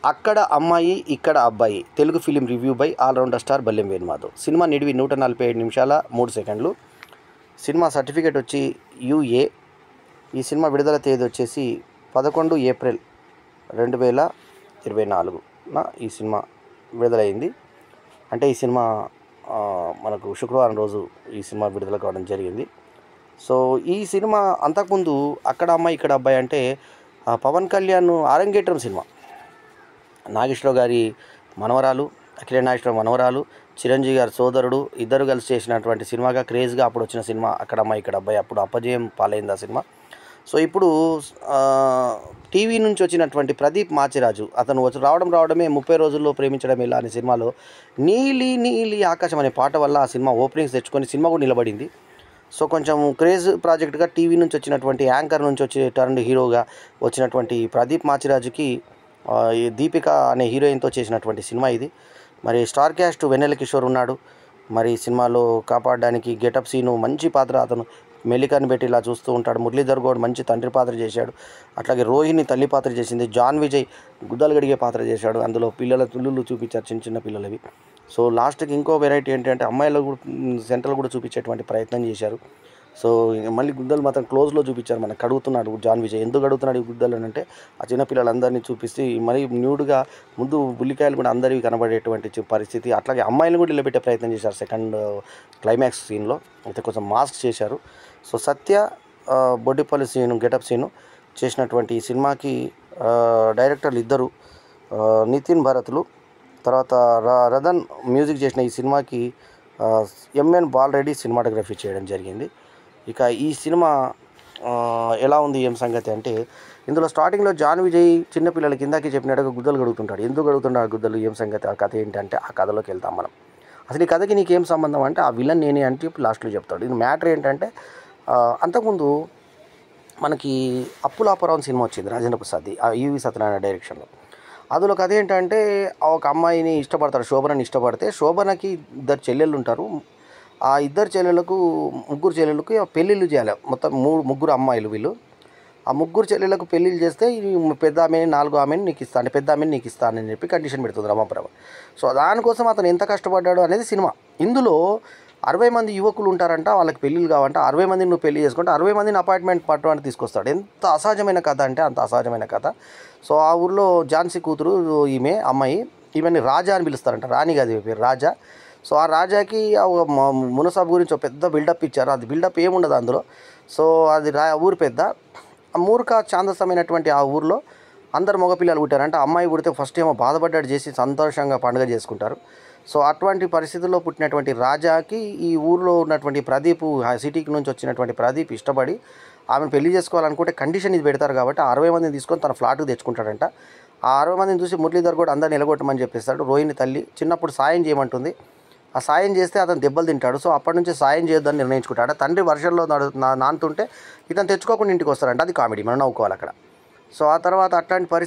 అక్కడ అమ్మాయి ఇక్కడ అబ్బాయి Telugu film review by allrounder star Ballem Venumadhav. Cinema నిడివి 147 నిమిషాల 3 సెకండ్లు. సినిమా సర్టిఫికేట్ వచ్చి యూఏ. ఈ సినిమా విడుదల తేదీ వచ్చేసి 11 ఏప్రిల్ 2024న ఈ సినిమా విడుదలైంది. అంటే ఈ సినిమా మనకు శుక్రవారం రోజు ఈ సినిమా విడుదల కావడం జరిగింది. సో ఈ సినిమా అంతకుముందు అక్కడ అమ్మాయి ఇక్కడ అబ్బాయి అంటే పవన్ కళ్యాణ్ ఆరంగేట్రం సినిమా, నాగేశ్వరరావు గారి మనవరాలు, అఖిల నాగేశ్వరరావు మనవరాలు, చిరంజీవి గారి సోదరుడు ఇద్దరు కలిసి చేసినటువంటి సినిమాగా క్రేజ్గా అప్పుడు వచ్చిన సినిమా అక్కడ అమ్మాయి ఇక్కడ అబ్బాయి. అప్పుడు అపజయం పాలైంది ఆ సినిమా. సో ఇప్పుడు టీవీ నుంచి వచ్చినటువంటి ప్రదీప్ మాచిరాజు అతను రావడమే 30 రోజుల్లో ప్రేమించడం ఎలా అనే సినిమాలో నీలి నీలి ఆకాశం అనే పాట వల్ల ఆ సినిమా ఓపెనింగ్స్ తెచ్చుకొని సినిమా కూడా నిలబడింది. సో కొంచెం క్రేజ్ ప్రాజెక్ట్గా టీవీ నుంచి వచ్చినటువంటి యాంకర్ నుంచి వచ్చి టర్న్ హీరోగా వచ్చినటువంటి ప్రదీప్ మాచిరాజుకి దీపిక అనే హీరోయిన్తో చేసినటువంటి సినిమా ఇది. మరి స్టార్ క్యాస్ట్ వెన్నెల కిషోర్ ఉన్నాడు. మరి సినిమాలో కాపాడడానికి గెటప్ సీను మంచి పాత్ర, అతను మెలికని పెట్టి ఇలా చూస్తూ ఉంటాడు. మురళీధర్ గౌడ్ మంచి తండ్రి పాత్ర చేశాడు. అట్లాగే రోహిణి తల్లి పాత్ర చేసింది. జాన్ విజయ్ గుద్దలు గడిగే పాత్ర చేశాడు. అందులో పిల్లల తుల్లులు చూపించారు, చిన్న చిన్న పిల్లలవి. సో లాస్ట్కి ఇంకో వెరైటీ ఏంటంటే అమ్మాయిలు కూడా సెంట్రల్ కూడా చూపించేటువంటి ప్రయత్నం చేశారు. సో మళ్ళీ గుద్దలు మాత్రం క్లోజ్లో చూపించారు. మనకు అడుగుతున్నాడు జాన్ విజయ్, ఎందుకు అడుగుతున్నాడు ఈ గుద్దలు అని అంటే ఆ చిన్నపిల్లలందరినీ చూపిస్తే మరీ న్యూడ్గా ముందు బుల్లికాయలు కూడా అందరివి కనబడేటువంటి పరిస్థితి. అట్లాగే అమ్మాయిలు కూడా నిలబెట్టే ప్రయత్నం చేశారు సెకండ్ క్లైమాక్స్ సీన్లో. అయితే కొంచెం మాస్క్ చేశారు. సో సత్య బొడ్డిపల్లి సీను గెటప్ సీను చేసినటువంటి ఈ సినిమాకి డైరెక్టర్లు ఇద్దరు నితిన్ భరత్లు, తర్వాత రదన్ మ్యూజిక్ చేసిన ఈ సినిమాకి ఎంఎన్ బాలరెడ్డి సినిమాటోగ్రఫీ చేయడం జరిగింది. ఇక ఈ సినిమా ఎలా ఉంది ఏం సంగతి అంటే ఇందులో స్టార్టింగ్లో జాన్ విజయ్ చిన్నపిల్లలకి ఇందాకే చెప్పినట్టుగా గుద్దలు గడుగుతుంటాడు. ఎందుకు గడుగుతున్నాడు గుద్దలు, ఏం సంగతి, ఆ కథ ఏంటంటే ఆ కథలోకి వెళ్తాం మనం. అసలు ఈ కథకి నీకేం సంబంధం అంటే ఆ విలన్ నేనే అని చెప్పి లాస్ట్లో చెప్తాడు. ఇది మ్యాటర్ ఏంటంటే అంతకుముందు మనకి అప్పులాపురం సినిమా వచ్చింది రాజేంద్ర ప్రసాద్, ఈవి సత్యనారాయణ డైరెక్షన్లో. అందులో కథ ఏంటంటే ఒక అమ్మాయిని ఇష్టపడతాడు, శోభనని ఇష్టపడితే శోభనకి ఇద్దరు చెల్లెళ్ళు ఉంటారు. ఆ ఇద్దరు చెల్లెళ్ళకు ముగ్గురు చెల్లెళ్ళకి పెళ్ళిళ్ళు చేయాలి. మొత్తం ముగ్గురు అమ్మాయిలు వీళ్ళు. ఆ ముగ్గురు చెల్లెళ్ళకు పెళ్ళిళ్ళు చేస్తే పెద్ద ఆమెని 4వ ఆమెని నీకు ఇస్తాను అంటే పెద్ద ఆమెని నీకు ఇస్తానని చెప్పి కండిషన్ పెడుతుంది రమాప్రభ. సో దానికోసం అతను ఎంత కష్టపడ్డాడు అనేది సినిమా. ఇందులో 60 మంది యువకులు ఉంటారంట, వాళ్ళకి పెళ్ళిళ్ళు కావంట. 60 మందిని నువ్వు పెళ్లి చేసుకుంటే 60 మందిని అపార్ట్మెంట్ పట్టడానికి తీసుకొస్తాడు. ఎంత అసహజమైన కథ అంటే అంత అసహజమైన కథ. సో ఆ ఊర్లో ఝాన్సీ కూతురు ఈమె అమ్మాయి, ఈమెని రాజా అని పిలుస్తారంట, రాణి కాదు పేరు రాజా. సో ఆ రాజాకి మునసాబ్ గురించి ఒక పెద్ద బిల్డప్ ఇచ్చారు. అది బిల్డప్ ఏముండదు అందులో. సో అది ఊరు పెద్ద మూర్ఖ ఛాందసమైనటువంటి ఆ ఊర్లో అందరు మగపిల్లలు పుట్టారంటే అమ్మాయి పుడితే ఫస్ట్ ఏమో బాధపడ్డాడు చేసి సంతోషంగా పండుగ చేసుకుంటారు. సో అటువంటి పరిస్థితుల్లో పుట్టినటువంటి రాజాకి ఈ ఊరిలో ఉన్నటువంటి ప్రదీప్, సిటీకి నుంచి వచ్చినటువంటి ప్రదీప్ ఇష్టపడి ఆమెను పెళ్లి చేసుకోవాలనుకుంటే కండిషన్ ఇది పెడతారు కాబట్టి 60 మందిని తీసుకొని తన ఫ్లాట్కి తెచ్చుకుంటాడంట. ఆ 60 మందిని చూసి మురళీధర్ కూడా అందరిని నిలగొట్టమని చెప్పేస్తాడు. రోహిణి తల్లి చిన్నప్పుడు సాయం చేయమంటుంది. ఆ సాయం చేస్తే అతను దెబ్బలు తింటాడు. సో అప్పటి నుంచి సాయం చేయొద్దని నిర్ణయించుకుంటాడు. తండ్రి వర్షంలో నానుతుంటే ఇతను తెచ్చుకోకుండా ఇంటికి వస్తాడంట. అది కామెడీ, మనం నవ్వుకోవాలి అక్కడ. సో ఆ తర్వాత అట్లాంటి పరిస్థితి